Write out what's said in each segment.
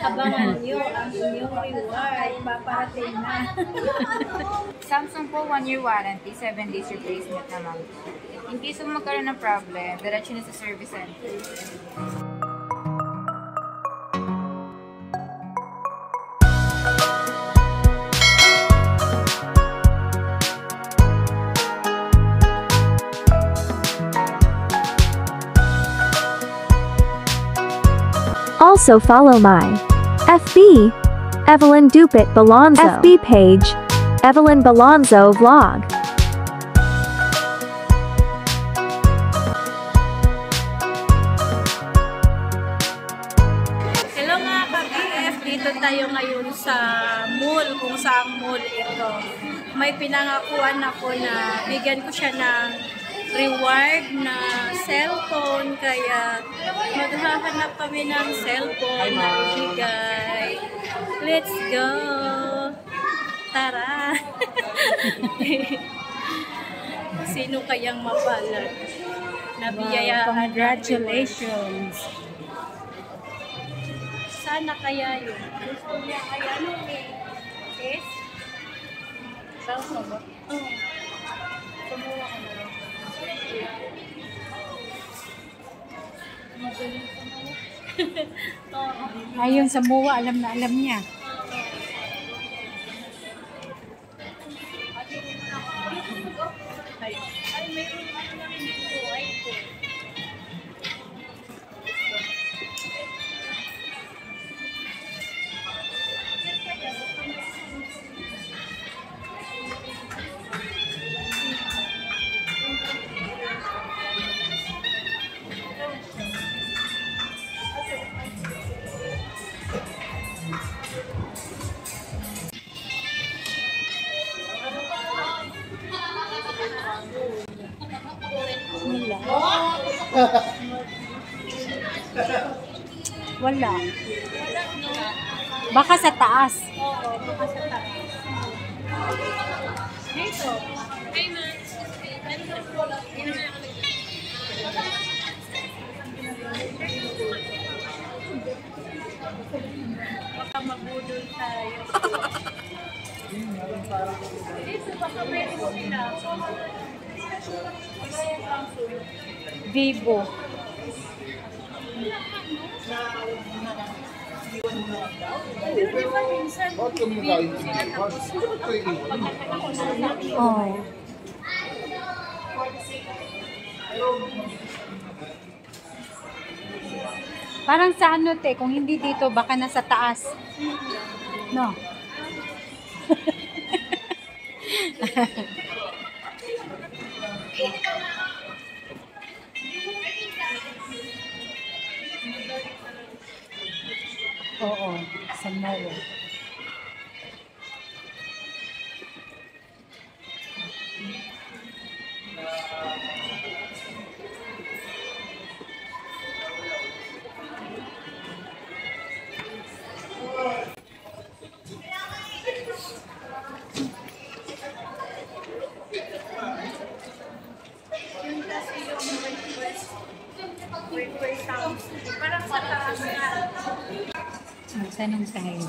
Abangan nyo ang inyong reward. Paparating na. Samsung po 1-year warranty, 7 days replacement naman. In case of magkaroon ng problem, diretso na sa service center. Also follow my FB, Evelyn Dupit Balonzo, FB page, Evelyn Balonzo Vlog. Hello mga ka-BF, dito tayo ngayon sa mall, kung saan mall ito. May pinangakuan ako na bigyan ko siya ng reward na cellphone, kaya maghahanap kami ng cellphone na ibigay. Let's go! Tara! Sino kayang mapalad? Nabiyayaan. Congratulations! Sana kaya yun. Gusto niya kaya nung yes? Samsung ba? Oo. Kumuha ko na lang. Magaling ka na. Oo. Ayun sa MUA, alam na alam niya. Ay, mayroon ako na rin dito. Ay, po. Wala. Baka sa taas. Oo, baka sa taas. Dito. Ay, ma. Baka mabudol tayo. Dito, baka meron sila. Vivo. Pero di ba minsan, Vivo sila tapos Oh. Parang sa ano te, kung hindi dito, baka nasa taas. No. Oo, sa mall. yung kasi yung request sounds. Parang sa taas na. Magtanong tayo.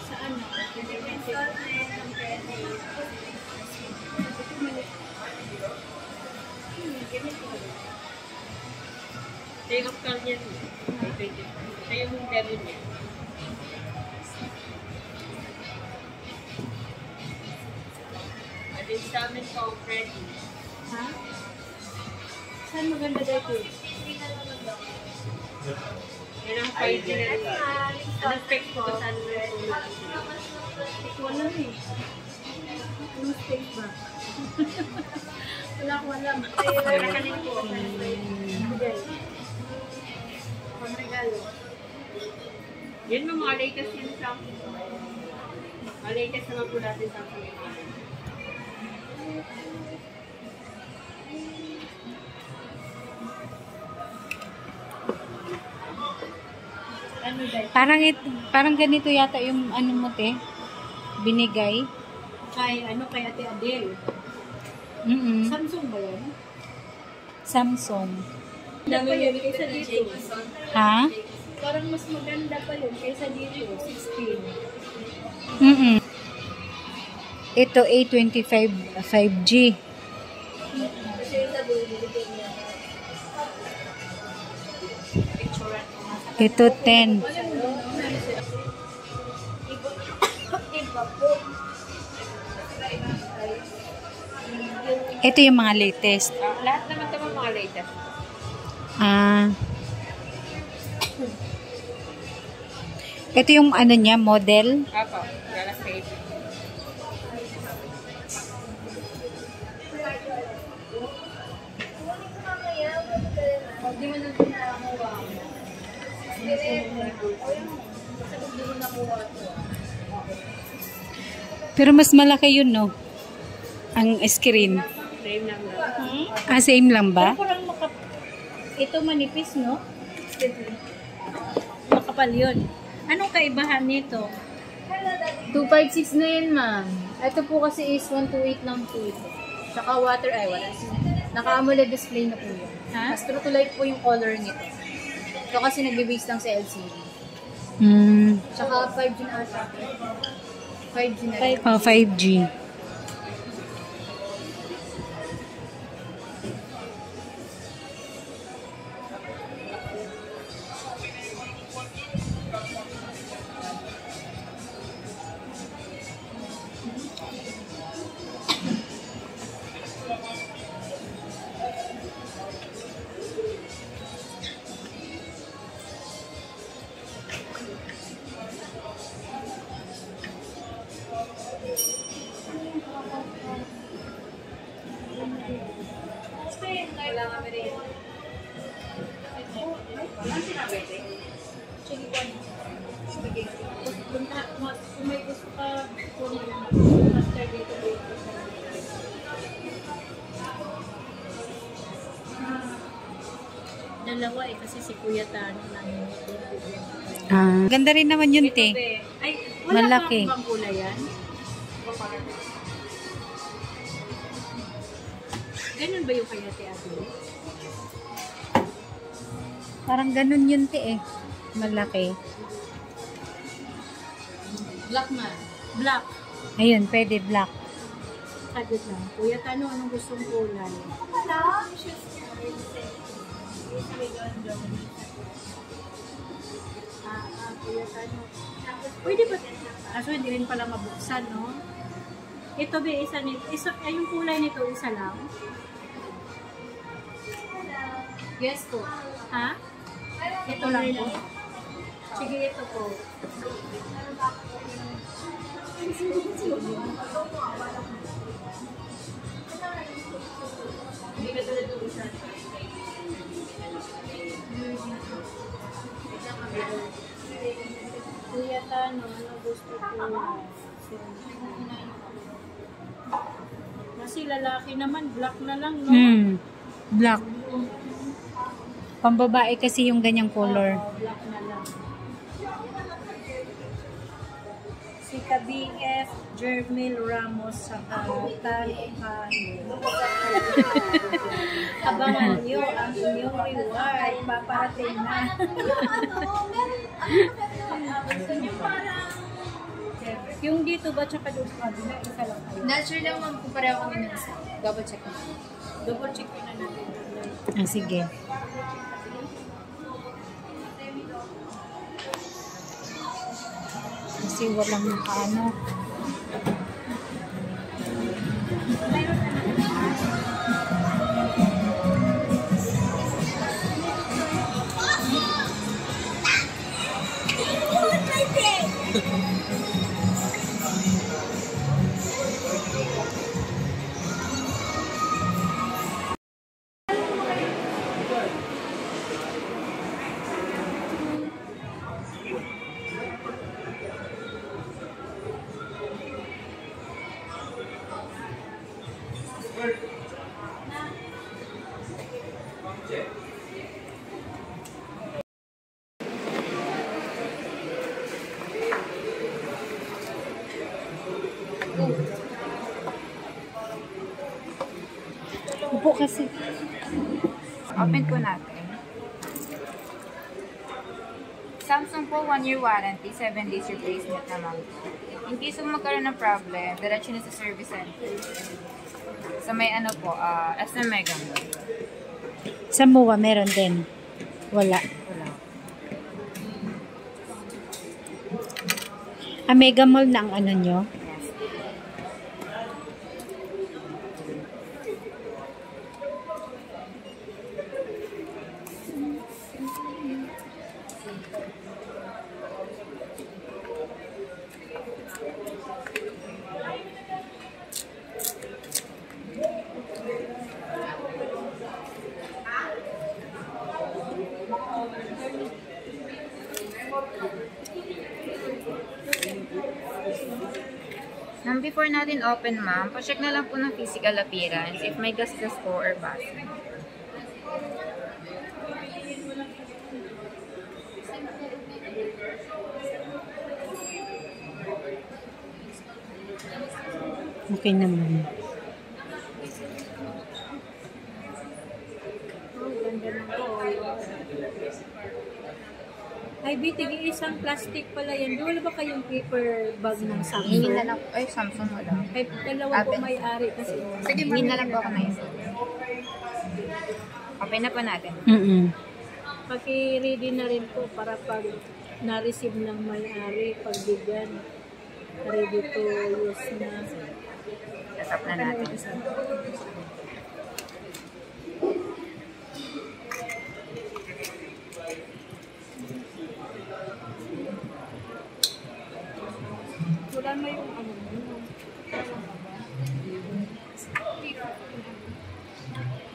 Sa ano? Installment ng pwede. Ganito. Take of card niya. Kaya yung debit niya. At installment ko credit. Ha? Saan maganda dito? Yan ang ID na rin. Anong fake ko saan mo yung Wala eh. Anong space ba? Wala. Wala ka rin po. Bigay. Pangregalo. Yun mga latest yun sa mga latest naman po natin sa Ano dahil? Parang ganito yata yung ano mo te. binigay. Kay Ate Adele. Samsung ba yan? Samsung. Dami yun kaysa dito. Ha? Parang mas maganda pa yun kaysa dito. 16. Ito A25 5G. Ito 10. Ito yung mga latest. Lahat naman ito mga latest. Ito yung ano niya, model. Apo, Galaxy 8. Pero mas malaki yun, no? Ang screen. Same lang lang. Same lang ba? Parang ito manipis, no? Makapal yun. Anong kaibahan nito? 256 na yun, ma'am. Ito po kasi is 128 lang po ito. Tsaka water, wala. Naka-AMOLED display na po yun. Ha? Mas true to life po yung color nito. Ito kasi nagbe-base lang sa LCD. Tsaka 5G na ata. 5G na rin. 5G. Kung may gusto ka, kunin lang. Master dito. Dalawa kasi si Kuya Tano namin. Ganda rin naman yun, te. Ay, wala Malaki. pa ibang kulay yan? Ganun ba yung kaya Ate Adele? Parang ganun yun, te, eh. Malaki. Black man. Black. Ayun, pwede black. Saglit lang. Kuya Tano, anong gustong kulay? Kuya Tano. Pwede ba? So, hindi rin pala mabuksan, no? Ito ba, isa nito? Yung kulay nito, isa lang? Yes po. Ha? Ito lang po. Sige, ito po. Kuya Tano, ano gusto ko? Kasi lalaki naman, black na lang, no? Black. Pambabae kasi yung ganyang color. Black na lang. Si Ka-BF, Jermil Ramos, saka Tan-Pano. Abangan nyo ang inyong reward. Paparating na. Yung dito ba, tsaka doon sa kabila, isa lang kayo. Natural lang, ma'am, kung pareho kami ng isa. Double check na. Double check na natin. Sige. Kasi walang nakaano. Upo kasi. Open po natin. Samsung po 1-year warranty, 7 days replacement naman. In case kung magkaroon ng problem, diretso na sa service center. So may ano po, SM Mega Mall. Sa MUA meron din. Wala. Wala. Mega Mall na ang ano nyo? Yes. Before natin open, ma'am, pa-check na lang po ng physical appearance if may gasgas po or basa. Okay naman. Ay, bitig, isang plastic pala yan. Wala ba kayong paper bag ng Samsung? Hingin na lang po. Ay, Samsung wala. Ay, dalawa po Apen. may-ari kasi. Sige, hingin na lang po ako na isa. Open na po natin. Paki-ready na rin po para pag na-receive ng may-ari, pagbigyan, ready to use na. Tatap na natin. Wala na yung ano.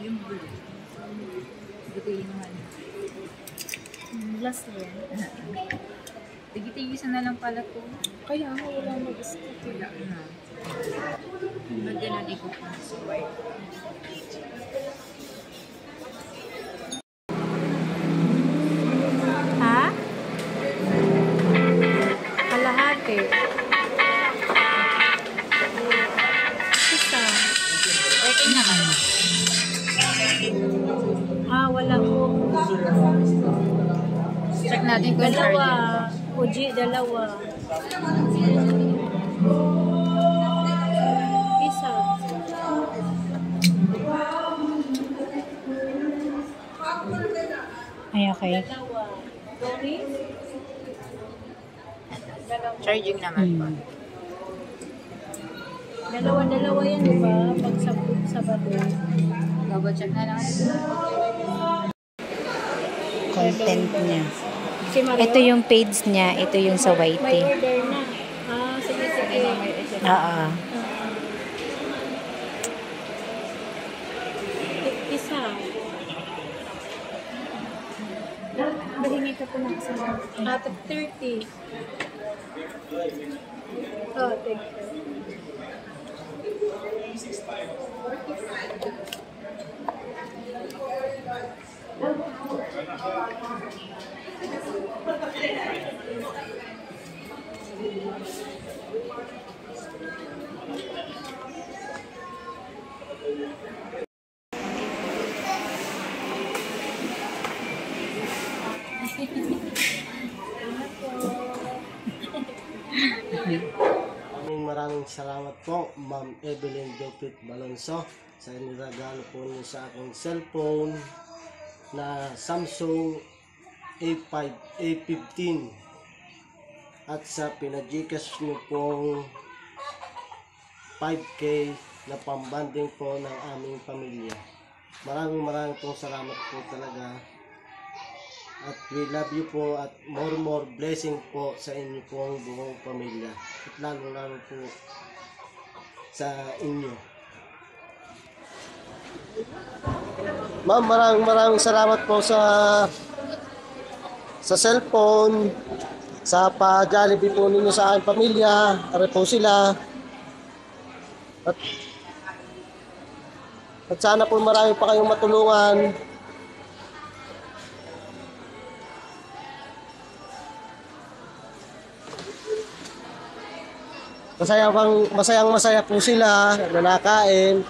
Yung blue. Ito yung ano. Last na yan. Tigitigisan na lang pala po. Kaya nga wala mag-stick. Lagyan natin ko po sa white. Ha? Kalahati. Isa. Working naman. Wala po. Check natin kung Dalawa. charging. Uji, dalawa. Isa. Ay, okay. Dalawa. Sorry? Charging naman po. Dalawa-dalawa yan, di ba? Pag sa bato. Double check na lang. Content niya. Si Mario, Ito yung page niya. Ito yung sa may white. order na. Sige, sige. Oo. Isa. Bahingi ka po ng kasama. 30. Oh, thank you. Maraming salamat po, Ma'am Evelyn Dupit Balonzo, sa niragalo po niyo sa aking cellphone na Samsung A15 at sa pinagikas niyo pong 5K na pambanding po ng aming pamilya. Maraming pong salamat po talaga. At we love you po at more blessing po sa inyo pong buong pamilya. At lalo po sa inyo. Ma'am, maraming salamat po sa cellphone, sa pa-Jollibee po ninyo sa aking pamilya. Are po sila. At sana po marami pa kayong matulungan. masayang masaya po sila na nakain.